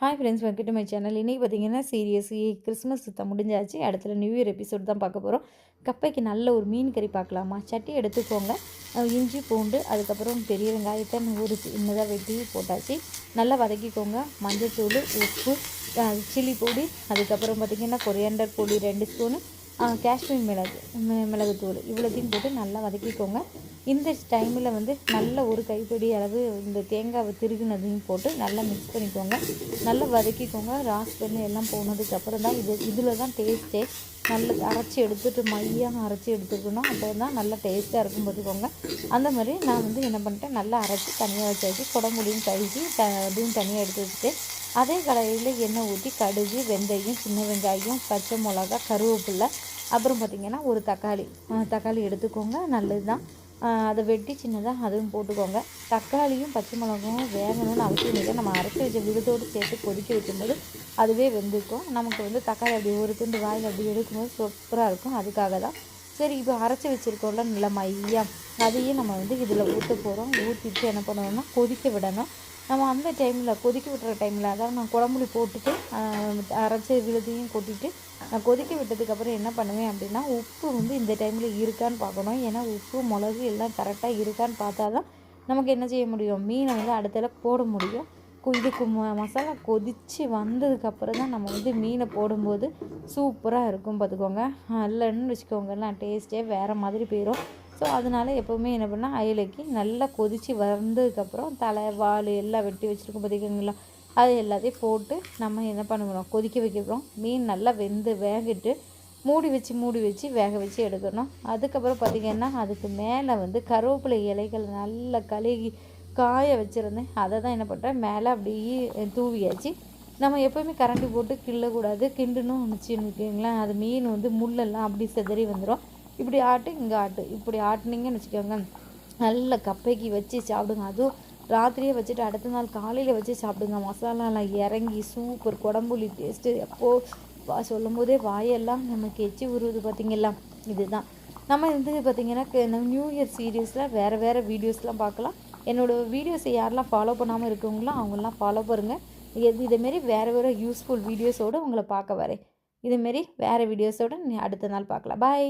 Hi friends, welcome to my channel. இன்றைக்கி பார்த்தீங்கன்னா Christmas சுத்தம் முடிஞ்சாச்சு. அடுத்த நியூ இயர் எபிசோட் தான் பார்க்க போகிறோம். கப்பைக்கு நல்ல ஒரு மீன் கறி பார்க்கலாமா? சட்டி எடுத்துக்கோங்க. இஞ்சி பூண்டு அதுக்கப்புறம் பெரிய வெங்காயத்தை ஒரு சின்னதாக வெட்டி போட்டாச்சு. நல்லா வதக்கிக்கோங்க. மஞ்சள்தூள், உப்பு, சில்லி பொடி, அதுக்கப்புறம் பார்த்திங்கன்னா கொரியாண்டர் பொடி 2 ஸ்பூனு, காஷ்மீர் மிளகுத்தூள் இவ்வளோத்தையும் போட்டு நல்லா வதக்கிக்கோங்க. இந்த டைமில் நல்ல ஒரு கைப்பிடி அளவு இந்த தேங்காவை திருகுனதையும் போட்டு நல்லா மிக்ஸ் பண்ணிக்கோங்க. நல்லா வதக்கிக்கோங்க. ராஸ் பண்ணி எல்லாம் போனதுக்கப்புறம் தான் இதில் தான் டேஸ்ட்டே. நல்லா அரைச்சி எடுத்துகிட்டு மையாக அரைச்சி எடுத்துக்கணும். அப்போ தான் நல்லா டேஸ்ட்டாக இருக்கும் பார்த்துக்கோங்க. அந்த மாதிரி நான் என்ன பண்ணிட்டேன், நல்லா அரைச்சி தனியாக வச்சாச்சு. குடம்புளியும் கழுவி அதுவும் தனியாக எடுத்து வச்சுட்டு அதே கடாயில் எண்ணெய் ஊற்றி கடுகு, வெந்தயம், சின்ன வெங்காயம், பச்சை மிளகா, கருவேப்பிலை, அப்புறம் பார்த்திங்கன்னா ஒரு தக்காளி எடுத்துக்கோங்க. நல்லது தான். அதை வெட்டி சின்னதாக அதுவும் போட்டுக்கோங்க. தக்காளியும் பச்சை மிளகாவும் வேகணும்னு அவசியம் இல்லை. நம்ம அரைச்சி வச்ச விழுதோடு சேர்த்து கொதிக்க வைக்கும்போது அதுவே வெந்துக்கும். நமக்கு தக்காளி அப்படி ஒரு துண்டு வாயில் அப்படி எடுக்கும்போது சூப்பராக இருக்கும். அதுக்காக தான். சரி, இப்போ அரைச்சி வச்சுருக்கோம்ல நல்ல மையாக, அதையும் நம்ம இதில் ஊற்ற போகிறோம். ஊற்றிட்டு என்ன பண்ணணும்னா கொதிக்க விடணும். நம்ம அந்த டைமில் கொதிக்க விட்டுற டைமில் அதாவது நான் குழம்புளி போட்டுட்டு அரைச்ச விழுதையும் கொட்டிட்டு கொதிக்க விட்டதுக்கப்புறம் என்ன பண்ணுவேன் அப்படின்னா, உப்பு இந்த டைமில் இருக்கான்னு பார்க்கணும். ஏன்னா உப்பு, மிளகு எல்லாம் கரெக்டாக இருக்கான்னு பார்த்தா தான் நமக்கு என்ன செய்ய முடியும், மீனை அடுத்தல போட முடியும். இதுக்கு மசாலா கொதித்து வந்ததுக்கப்புறம் தான் நம்ம மீனை போடும்போது சூப்பராக இருக்கும் பார்த்துக்கோங்க. இல்லைன்னு வச்சுக்கோங்க, எல்லாம் டேஸ்ட்டே வேறு மாதிரி போயிடும். ஸோ அதனால் எப்போவுமே என்ன பண்ணால் அயிலைக்கு நல்லா கொதித்து வந்ததுக்கப்புறம் தலை, வால் எல்லாம் வெட்டி வச்சுருக்கோம் பார்த்திங்களா, அது எல்லாத்தையும் போட்டு நம்ம என்ன பண்ணுறோம், கொதிக்க வைக்கிறோம். மீன் நல்லா வேகிட்டு மூடி வச்சு வேக வச்சு எடுக்கணும். அதுக்கப்புறம் பார்த்திங்கன்னா அதுக்கு மேலே கருவேப்பிலை இலைகள் நல்லா கழுகி காய வச்சுருந்தேன். அதை தான் என்ன பண்ணுறேன், மேலே அப்படியே தூவியாச்சு. நம்ம எப்போவுமே கரண்டி போட்டு கிள்ளக்கூடாது. கிண்டுன்னு வச்சுன்னு வச்சுக்கோங்களேன், அது மீன் முள்ளெல்லாம் அப்படி செதறி வந்துடும். இப்படி ஆட்டு இங்கே ஆட்டு இப்படி ஆட்டுனீங்கன்னு வச்சுக்கோங்க, நல்ல கப்பைக்கு வச்சு சாப்பிடுங்க. அதுவும் ராத்திரியே வச்சுட்டு அடுத்த நாள் காலையில் வச்சு சாப்பிடுங்க. மசாலாலாம் இறங்கி சூப்பர் குடம்புளி டேஸ்ட்டு. எப்போது சொல்லும் போதே வாயெல்லாம் நமக்கு எச்சி உருவுது பார்த்திங்களா. இதுதான் நம்ம பார்த்திங்கன்னா நியூ இயர் சீரியஸில் வேறு வீடியோஸ்லாம் பார்க்கலாம். என்னோடய வீடியோஸை யாரெல்லாம் ஃபாலோ பண்ணாமல் இருக்கவங்களோ அவங்களாம் ஃபாலோ பண்ணுங்கள். இதேமாரி வேறு யூஸ்ஃபுல் வீடியோஸோடு உங்களை பார்க்க வரேன். இதுமாரி வேறு வீடியோஸோடு அடுத்த நாள் பார்க்கலாம். பாய்.